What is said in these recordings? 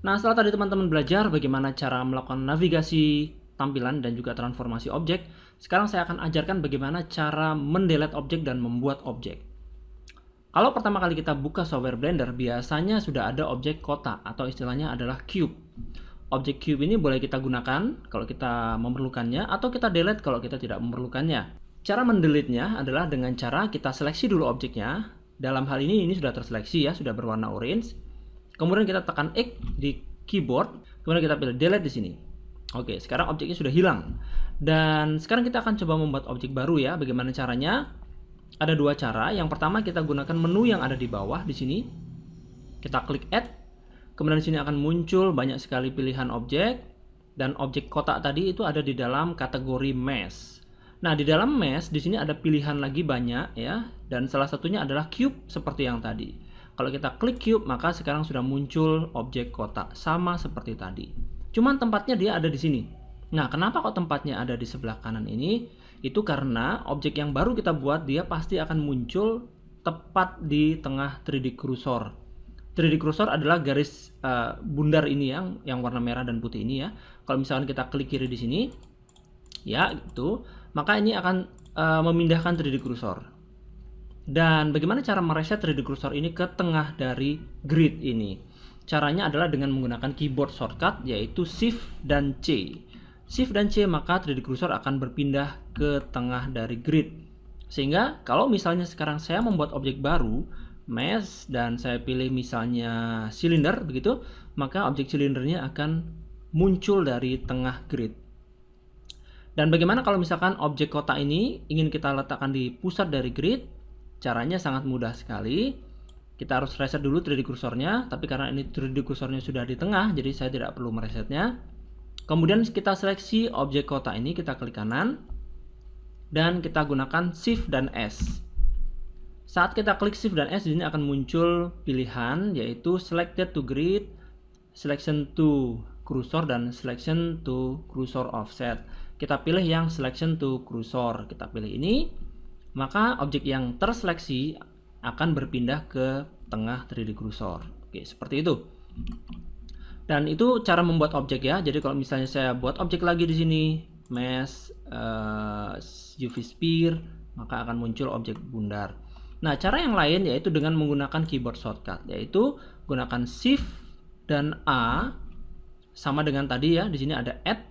Nah, setelah tadi teman-teman belajar bagaimana cara melakukan navigasi tampilan dan juga transformasi objek, sekarang saya akan ajarkan bagaimana cara mendelete objek dan membuat objek. Kalau pertama kali kita buka software Blender, biasanya sudah ada objek kotak atau istilahnya adalah cube. Objek cube ini boleh kita gunakan kalau kita memerlukannya atau kita delete kalau kita tidak memerlukannya. Cara mendelete-nya adalah dengan cara kita seleksi dulu objeknya. Dalam hal ini sudah terseleksi ya, sudah berwarna orange. Kemudian kita tekan X di keyboard, kemudian kita pilih delete di sini. Oke, sekarang objeknya sudah hilang. Dan sekarang kita akan coba membuat objek baru ya. Bagaimana caranya? Ada dua cara. Yang pertama kita gunakan menu yang ada di bawah di sini. Kita klik add. Kemudian di sini akan muncul banyak sekali pilihan objek dan objek kotak tadi itu ada di dalam kategori mesh. Nah, di dalam mesh di sini ada pilihan lagi banyak ya, dan salah satunya adalah cube seperti yang tadi. Kalau kita klik cube, maka sekarang sudah muncul objek kotak sama seperti tadi. Cuman tempatnya dia ada di sini. Nah, kenapa kok tempatnya ada di sebelah kanan ini? Itu karena objek yang baru kita buat dia pasti akan muncul tepat di tengah 3D cursor. 3D cursor adalah garis bundar ini yang warna merah dan putih ini ya. Kalau misalkan kita klik kiri di sini, ya gitu, maka ini akan memindahkan 3D cursor. Dan bagaimana cara mereset 3D cursor ini ke tengah dari grid ini? Caranya adalah dengan menggunakan keyboard shortcut yaitu Shift dan C. Shift dan C, maka 3D cursor akan berpindah ke tengah dari grid. Sehingga kalau misalnya sekarang saya membuat objek baru, mesh, dan saya pilih misalnya silinder begitu, maka objek silindernya akan muncul dari tengah grid. Dan bagaimana kalau misalkan objek kotak ini ingin kita letakkan di pusat dari grid? Caranya sangat mudah sekali. Kita harus reset dulu 3D cursornya, tapi karena ini 3D cursornya sudah di tengah, jadi saya tidak perlu meresetnya. Kemudian kita seleksi objek kotak ini, kita klik kanan, dan kita gunakan Shift dan S. Saat kita klik Shift dan S, di sini akan muncul pilihan yaitu Selected to Grid, Selection to Cursor, dan Selection to Cursor Offset. Kita pilih yang Selection to Cursor. Kita pilih ini, maka objek yang terseleksi akan berpindah ke tengah 3D cursor. Oke, seperti itu. Dan itu cara membuat objek ya. Jadi kalau misalnya saya buat objek lagi di sini, mesh, UV sphere, maka akan muncul objek bundar. Nah, cara yang lain yaitu dengan menggunakan keyboard shortcut, yaitu gunakan Shift dan A sama dengan tadi ya. Di sini ada Add,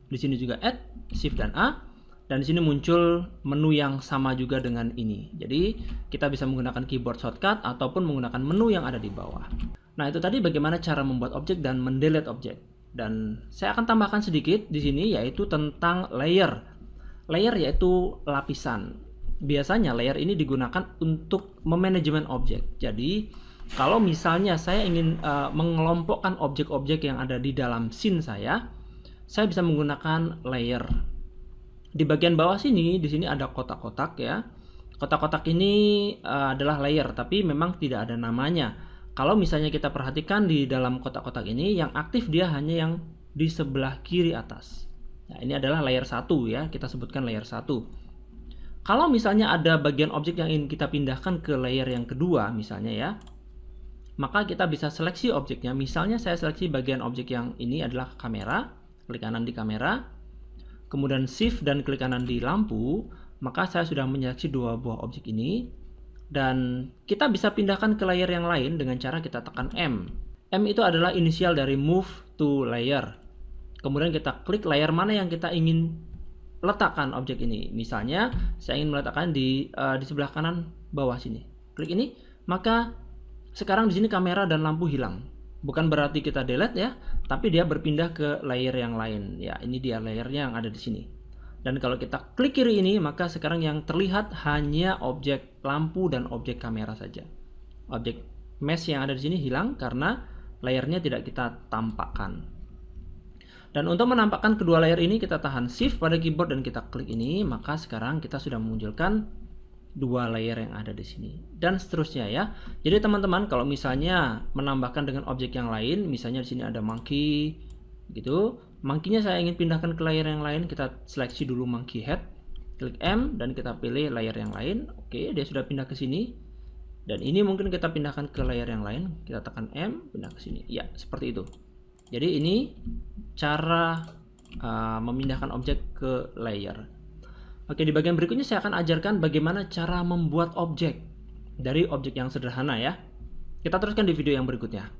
di sini juga Add, Shift dan A, dan di sini muncul menu yang sama juga dengan ini. Jadi kita bisa menggunakan keyboard shortcut ataupun menggunakan menu yang ada di bawah. Nah, itu tadi bagaimana cara membuat objek dan mendelete objek. Dan saya akan tambahkan sedikit di sini yaitu tentang layer. Layer yaitu lapisan. Biasanya layer ini digunakan untuk memanajemen objek. Jadi kalau misalnya saya ingin mengelompokkan objek-objek yang ada di dalam scene saya bisa menggunakan layer. Di bagian bawah sini, di sini ada kotak-kotak ya. Kotak-kotak ini adalah layer, tapi memang tidak ada namanya. Kalau misalnya kita perhatikan di dalam kotak-kotak ini, yang aktif dia hanya yang di sebelah kiri atas. Nah, ini adalah layer 1 ya, kita sebutkan layer 1. Kalau misalnya ada bagian objek yang ingin kita pindahkan ke layer yang kedua misalnya ya, maka kita bisa seleksi objeknya. Misalnya saya seleksi bagian objek yang ini adalah kamera, klik kanan di kamera, kemudian Shift dan klik kanan di lampu, maka saya sudah menyeleksi dua buah objek ini. Dan kita bisa pindahkan ke layer yang lain dengan cara kita tekan M. M itu adalah inisial dari Move to Layer. Kemudian kita klik layer mana yang kita ingin letakkan objek ini. Misalnya saya ingin meletakkan di sebelah kanan bawah sini. Klik ini, maka sekarang di sini kamera dan lampu hilang. Bukan berarti kita delete ya, tapi dia berpindah ke layer yang lain. Ya, ini dia layernya yang ada di sini. Dan kalau kita klik kiri ini, maka sekarang yang terlihat hanya objek lampu dan objek kamera saja. Objek mesh yang ada di sini hilang karena layernya tidak kita tampakkan. Dan untuk menampakkan kedua layer ini, kita tahan Shift pada keyboard dan kita klik ini, maka sekarang kita sudah memunculkan dua layer yang ada di sini. Dan seterusnya ya. Jadi teman-teman, kalau misalnya menambahkan dengan objek yang lain, misalnya di sini ada monkey gitu. Monkey-nya saya ingin pindahkan ke layer yang lain, kita seleksi dulu monkey head. Klik M dan kita pilih layer yang lain. Oke, dia sudah pindah ke sini. Dan ini mungkin kita pindahkan ke layer yang lain, kita tekan M, pindah ke sini. Ya, seperti itu. Jadi ini cara memindahkan objek ke layer. Oke, di bagian berikutnya saya akan ajarkan bagaimana cara membuat objek dari objek yang sederhana ya. Kita teruskan di video yang berikutnya.